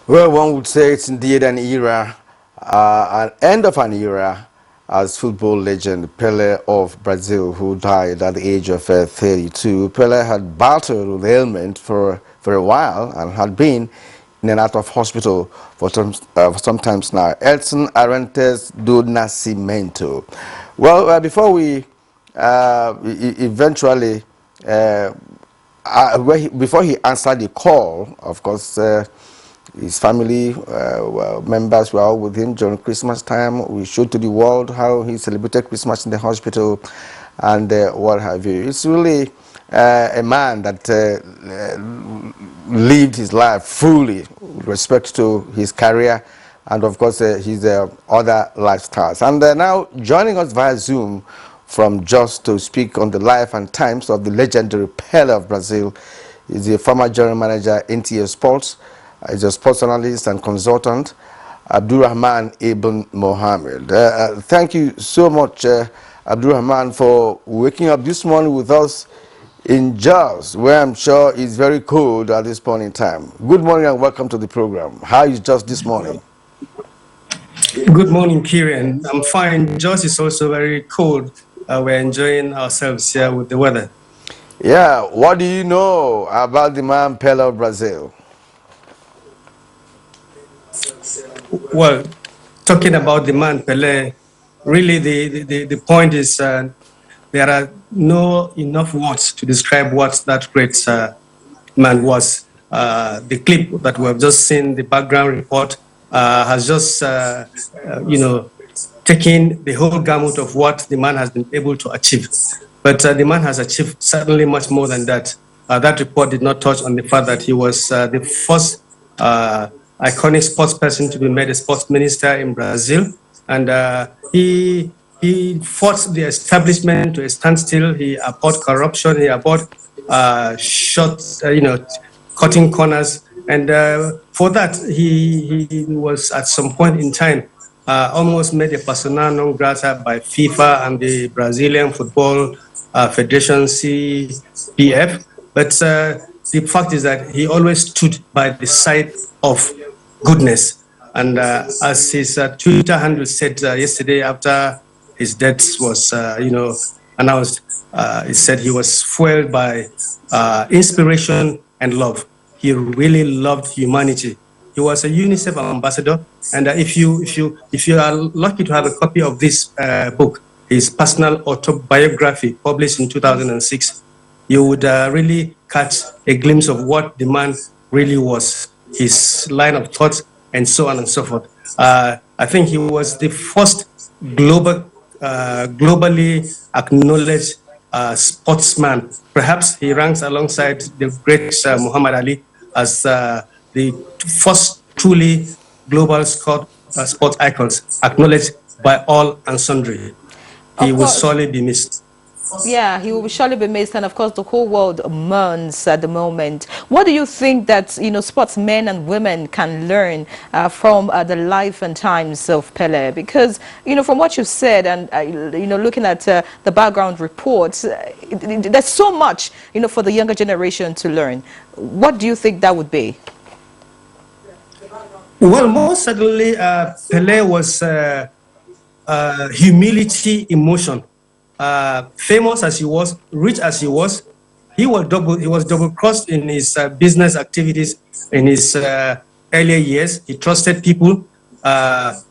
Well, one would say it's indeed an era, an end of an era, as football legend Pele of Brazil, who died at the age of 32. Pele had battled with ailment for a while and had been in and out of hospital for some times now. Edson Arantes do Nascimento. Well, before we eventually before he answered the call, of course, his family members were all with him during Christmas time. We showed to the world how he celebrated Christmas in the hospital and what have you. It's really a man that lived his life fully with respect to his career and, of course, his other lifestyles. And now joining us via Zoom from Jos to speak on the life and times of the legendary Pele of Brazil is the former general manager NTA Sports. He's a sports analyst and consultant, Abdulrahman Ibn Mohammed. Thank you so much, Abdulrahman, for waking up this morning with us in Jos, where I'm sure it's very cold at this point in time. Good morning and welcome to the program. How is Jos this morning? Good morning, Kieran. I'm fine. Jos is also very cold. We're enjoying ourselves here with the weather. Yeah, what do you know about the man Pele of Brazil? Well, talking about the man Pele, really the point is there are no enough words to describe what that great man was. The clip that we have just seen, the background report, has just, taken the whole gamut of what the man has been able to achieve. But the man has achieved certainly much more than that. That report did not touch on the fact that he was the first iconic sports person to be made a sports minister in Brazil. And he fought the establishment to a standstill. He abhorred corruption. He abhorred shots, cutting corners. And for that, he was at some point in time almost made a persona non grata by FIFA and the Brazilian Football Federation, CBF. But the fact is that he always stood by the side of goodness. And as his Twitter handle said yesterday after his death was, announced, he said he was fueled by inspiration and love. He really loved humanity. He was a UNICEF ambassador, and if you are lucky to have a copy of this book, his personal autobiography, published in 2006, you would really catch a glimpse of what the man really was, his line of thought, and so on and so forth. I think he was the first globally acknowledged sportsman. Perhaps he ranks alongside the great Muhammad Ali as the first truly global sports icons, acknowledged by all and sundry. He will surely be missed. Yeah, he will surely be missed, and of course the whole world mourns at the moment. What do you think that sportsmen and women can learn from the life and times of Pele? Because from what you said, and looking at the background reports, there's so much for the younger generation to learn. What do you think that would be? Well, most certainly, Pele was humility in motion. Famous as he was, rich as he was double crossed in his business activities in his earlier years. He trusted people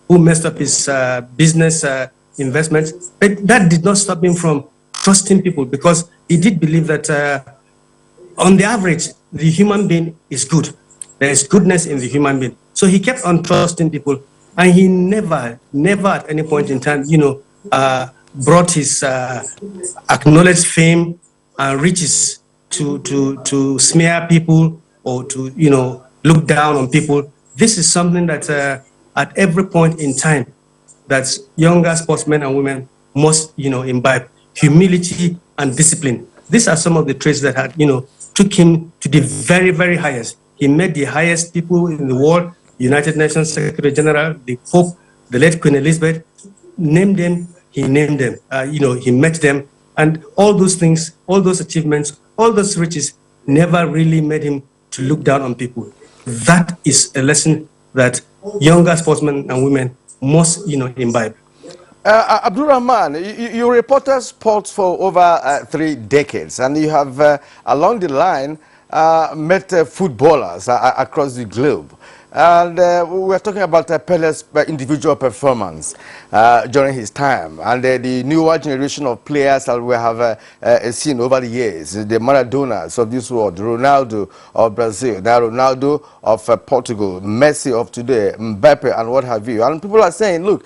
who messed up his business investments, but that did not stop him from trusting people, because he did believe that on the average, the human being is good. There is goodness in the human being. So he kept on trusting people, and he never at any point in time, brought his acknowledged fame and riches to smear people or to look down on people. This is something that at every point in time that younger sportsmen and women must imbibe: humility and discipline. These are some of the traits that had took him to the very, very highest. He met the highest people in the world: United Nations Secretary General, the Pope, the late Queen Elizabeth. Name them. He named them, he met them, and all those things, all those achievements, all those riches never really made him to look down on people. that is a lesson that younger sportsmen and women must, imbibe. Abdurrahman, you reported sports for over 3 decades, and you have, along the line, met footballers across the globe. And we're talking about Pele's individual performance during his time, and the newer generation of players that we have seen over the years, the Maradonas of this world, Ronaldo of Brazil, now Ronaldo of Portugal, Messi of today, Mbappe, and what have you. And people are saying, look,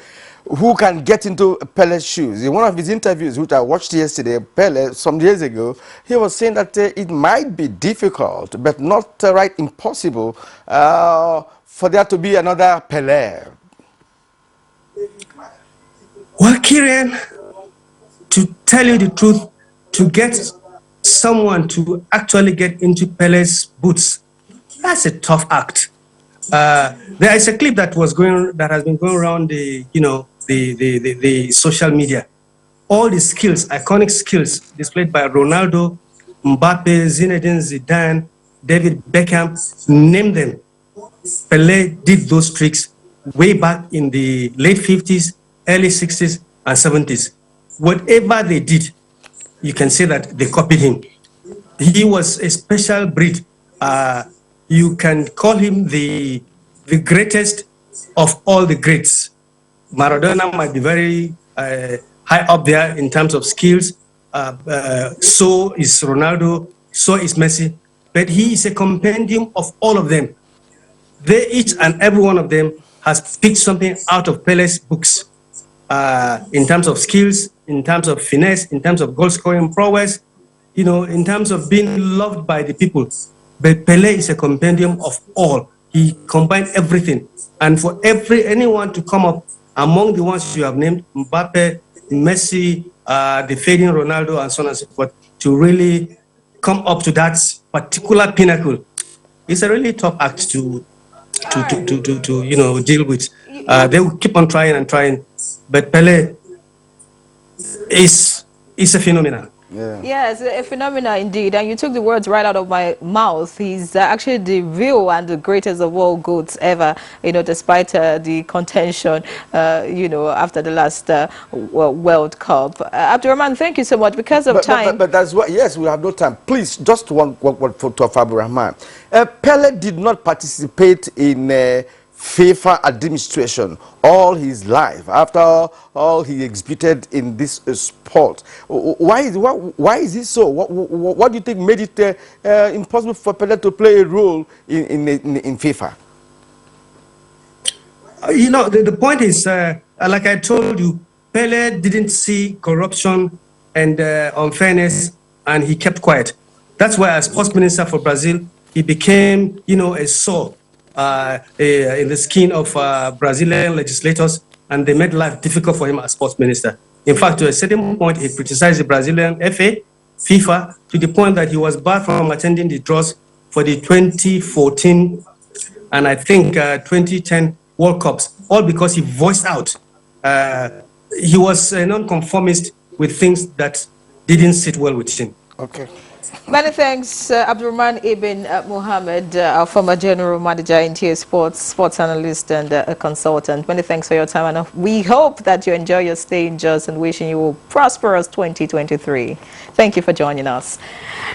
who can get into Pele's shoes? In one of his interviews, which I watched yesterday, Pele, some years ago, he was saying that it might be difficult, but not right impossible, for there to be another Pele. Well, Kieran, to tell you the truth, to get someone to actually get into Pele's boots, that's a tough act. There is a clip that has been going around the social media. All the skills, iconic skills displayed by Ronaldo, Mbappe, Zinedine Zidane, David Beckham, name them. Pele did those tricks way back in the late 50s, early 60s, and 70s. Whatever they did, you can say that they copied him. He was a special breed. You can call him the greatest of all the greats. Maradona might be very high up there in terms of skills. So is Ronaldo, so is Messi. But he is a compendium of all of them. They, each and every one of them, has picked something out of Pele's books in terms of skills, in terms of finesse, in terms of goal scoring prowess, in terms of being loved by the people. But Pele is a compendium of all. He combined everything. And for anyone to come up among the ones you have named, Mbappe, Messi, the fading Ronaldo, and so on and so forth, to really come up to that particular pinnacle, it's a really tough act to deal with. They will keep on trying and trying, but Pele is a phenomenon. Yeah. Yes, a phenomena indeed. And you took the words right out of my mouth. He's actually the real and the greatest of all goats ever, despite the contention, after the last World Cup. Abdurrahman, thank you so much. Because of time. But that's what, yes, we have no time. Please, just one photo of Abdurrahman. Pele did not participate in FIFA administration all his life. After all he exhibited in this sport, why is it so? What do you think made it impossible for Pele to play a role in FIFA? The point is, like I told you, Pele didn't see corruption and unfairness, and he kept quiet. That's why, as sports minister for Brazil, he became, a sore in the skin of Brazilian legislators, and they made life difficult for him as sports minister. In fact, to a certain point, he criticized the Brazilian FA, FIFA, to the point that he was barred from attending the draws for the 2014 and I think 2010 World Cups, all because he voiced out. He was a non-conformist with things that didn't sit well with him. Okay. Many thanks, Abdurrahman Ibn Mohammed, our former general manager, NTA sports analyst, and a consultant. Many thanks for your time, and we hope that you enjoy your stay in Jos and wishing you a prosperous 2023. Thank you for joining us.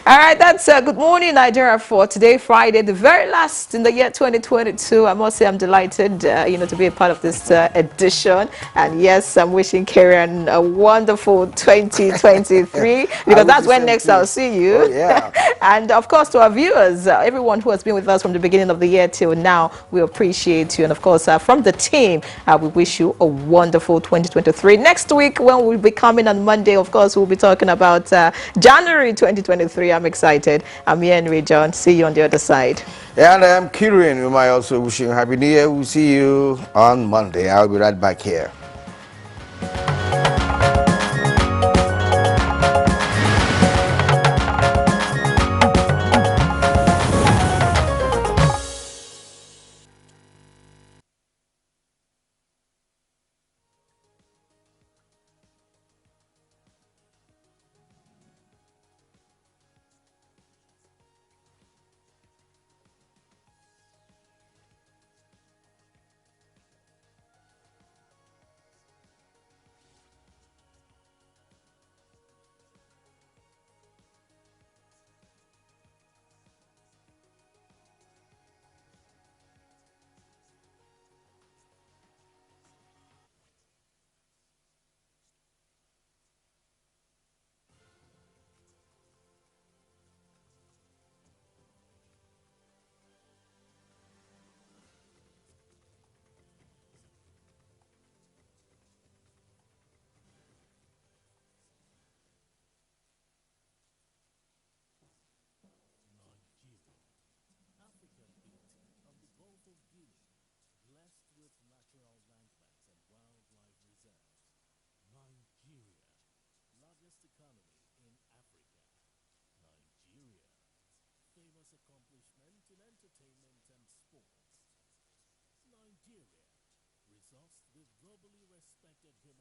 All right, that's Good Morning Nigeria for today, Friday, the very last in the year 2022. I must say I'm delighted, to be a part of this edition. And yes, I'm wishing Karen a wonderful 2023 because that's when next I'll see you. Oh, yeah. And of course, to our viewers, everyone who has been with us from the beginning of the year till now, we appreciate you. And of course, from the team, we wish you a wonderful 2023. Next week, when we'll be coming on Monday, of course, we'll be talking about January 2023. I'm excited. I'm Henry John. See you on the other side. And I'm Kieran. We might also wish you a happy new year. We'll see you on Monday. I'll be right back here. globally respected human